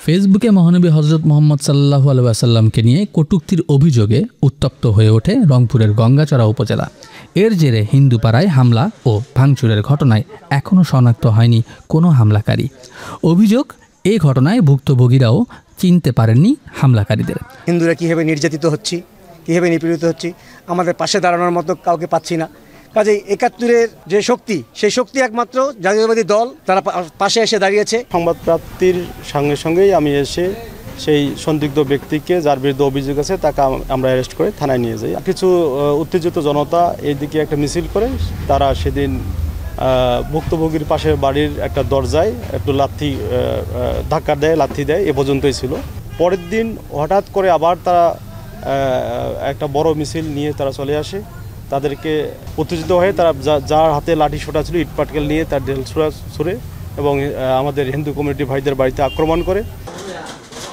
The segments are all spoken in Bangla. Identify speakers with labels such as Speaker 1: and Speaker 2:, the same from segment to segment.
Speaker 1: ফেসবুকে মহানবী হযরত মুহাম্মদ সাল্লাল্লাহু আলাইহি ওয়াসাল্লামকে নিয়ে কটূক্তির অভিযোগে উত্তপ্ত হয়ে ওঠে রংপুরের গঙ্গাচড়া উপজেলা। এর জেরে হিন্দুপাড়ায় হামলা ও ভাঙচুরের ঘটনায় এখনও শনাক্ত হয়নি কোনো হামলাকারী। অভিযোগ, এই ঘটনায় ভুক্তভোগীরাও চিনতে পারেননি হামলাকারীদের।
Speaker 2: হিন্দুরা কীভাবে নির্যাতিত হচ্ছি, কীভাবে নিপীড়িত হচ্ছি, আমাদের পাশে দাঁড়ানোর মতো কাউকে পাচ্ছি না। কাজেই ৭১-এর যে শক্তি, সেই শক্তি একমাত্র জাতীয়তাবাদী দল, তারা পাশে এসে দাঁড়িয়েছে।
Speaker 3: সংবাদ প্রাপ্তির সঙ্গে সঙ্গেই আমি এসে সেই সন্দিগ্ধ ব্যক্তিকে, যার বিরুদ্ধে অভিযোগ আছে, তাকে আমরা অ্যারেস্ট করে থানায় নিয়ে যাই। কিছু উত্তেজিত জনতা এইদিকে একটা মিছিল করে, তারা সেদিন ভুক্তভোগীর পাশের বাড়ির একটা দরজায় একটু ধাক্কা দেয়, লাথি দেয়, এ পর্যন্তই ছিল। পরের দিন হঠাৎ করে আবার তারা একটা বড় মিছিল নিয়ে তারা চলে আসে। তাদেরকে উত্তেজিত হয়ে তারা যার হাতে লাঠি ছোটা ছিল, ইট পাটকেল নিয়ে তার ঢেল ছুড়ে এবং আমাদের হিন্দু কমিউনিটি ভাইদের বাড়িতে আক্রমণ করে।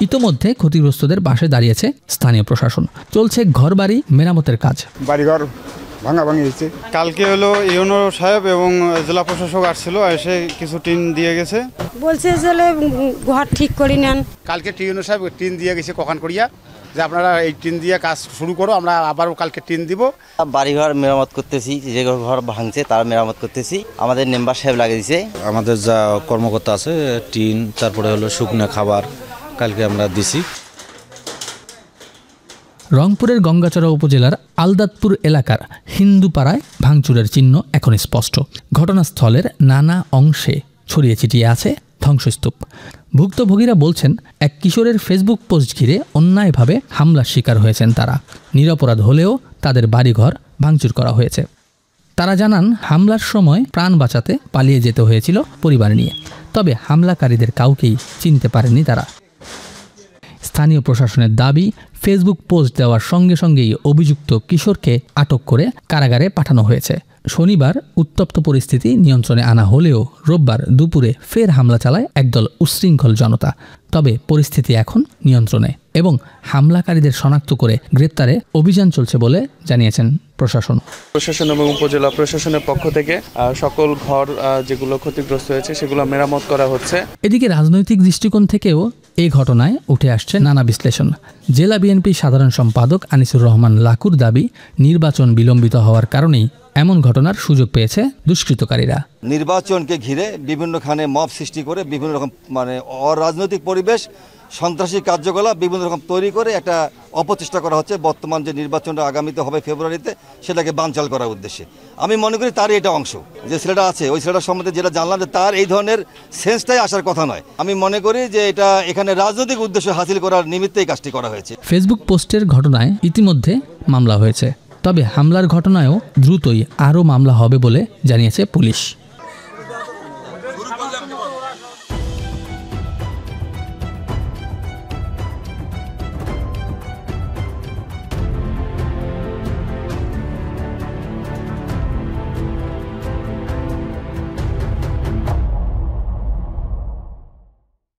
Speaker 1: ইতোমধ্যে ক্ষতিগ্রস্তদের পাশে দাঁড়িয়েছে স্থানীয় প্রশাসন। চলছে ঘরবাড়ি মেরামতের কাজ।
Speaker 4: বাড়িঘর ভাঙাভাঙি হয়েছে।
Speaker 5: কালকে হলো ইউনো সাহেব এবং জেলা প্রশাসক আসছিল, এসে কিছু টিন দিয়ে গেছে।
Speaker 6: বলছে যে ঘর ঠিক করে নেন।
Speaker 4: কালকে ইউনো সাহেব টিন দিয়ে গেছে কখন করিয়া, যে আপনারা এই টিন দিয়ে কাজ শুরু করো, আমরা আবারও কালকে টিন দিব।
Speaker 7: বাড়িঘর মেরামত করতেছি, যে ঘর ভাঙছে তার মেরামত করতেছি। আমাদের মেম্বার সাহেব লাগিয়ে দিয়েছে।
Speaker 8: আমাদের যা কর্মকর্তা আছে, টিন, তারপরে হলো শুকনো খাবার কালকে আমরা দিছি।
Speaker 1: রংপুরের গঙ্গাচড়া উপজেলার আলদাতপুর এলাকার হিন্দুপাড়ায় ভাঙচুরের চিহ্ন এখন স্পষ্ট। ঘটনাস্থলের নানা অংশে ছড়িয়ে ছিটিয়ে আছে ধ্বংসস্তূপ। ভুক্তভোগীরা বলছেন, এক কিশোরের ফেসবুক পোস্ট ঘিরে অন্যায়ভাবে হামলার শিকার হয়েছেন তারা। নিরপরাধ হলেও তাদের বাড়িঘর ভাঙচুর করা হয়েছে। তারা জানান, হামলার সময় প্রাণ বাঁচাতে পালিয়ে যেতে হয়েছিল পরিবার নিয়ে। তবে হামলাকারীদের কাউকেই চিনতে পারেনি তারা। স্থানীয় প্রশাসনের দাবি, ফেসবুক পোস্ট দেওয়ার সঙ্গে সঙ্গেই অভিযুক্ত কিশোরকে আটক করে কারাগারে পাঠানো হয়েছে। শনিবার উত্তপ্ত পরিস্থিতি নিয়ন্ত্রণে আনা হলেও রোববার দুপুরে ফের হামলা চালায় একদল উচ্ছৃঙ্খল জনতা। তবে পরিস্থিতি এখন নিয়ন্ত্রণে এবং হামলাকারীদের শনাক্ত করে গ্রেপ্তারে অভিযান চলছে বলে জানিয়েছেন প্রশাসন।
Speaker 5: প্রশাসন এবং উপজেলা প্রশাসনের পক্ষ থেকে সকল ঘর যেগুলো ক্ষতিগ্রস্ত হয়েছে সেগুলো মেরামত করা হচ্ছে।
Speaker 1: এদিকে রাজনৈতিক দৃষ্টিকোণ থেকেও এই ঘটনায় উঠে আসছে নানা বিশ্লেষণ। জেলা বিএনপির সাধারণ সম্পাদক আনিসুর রহমান লাকুর দাবি, নির্বাচন বিলম্বিত হওয়ার কারণেই এমন ঘটনার সুযোগ পেয়েছে দুষ্কৃতকারীরা।
Speaker 7: নির্বাচনকে ঘিরে বিভিন্নখানে মব সৃষ্টি করে বিভিন্ন রকম অরাজনৈতিক পরিবেশ, সন্ত্রাসী কার্যকলাপ বিভিন্ন রকম তৈরি করে একটা অপচেষ্টা করা হচ্ছে। বর্তমান যে নির্বাচনটা আগামীতে হবে ফেব্রুয়ারিতে, সেটাকে বানচাল করার উদ্দেশ্যে। আমি মনে করি তারই এটা অংশ। যে ছেলেটা আছে, ওই ছেলেটার সম্বন্ধে যেটা জানলাম, যে তার এই ধরনের সেন্সটাই আসার কথা নয়। আমি মনে করি যে এটা এখানে রাজনৈতিক উদ্দেশ্য হাসিল করার নিমিত্তেই কাজটি করা হয়েছে।
Speaker 1: ফেসবুক পোস্টের ঘটনায় ইতিমধ্যে মামলা হয়েছে। তবে হামলার ঘটনায়ও দ্রুতই আরও মামলা হবে বলে জানিয়েছে পুলিশ।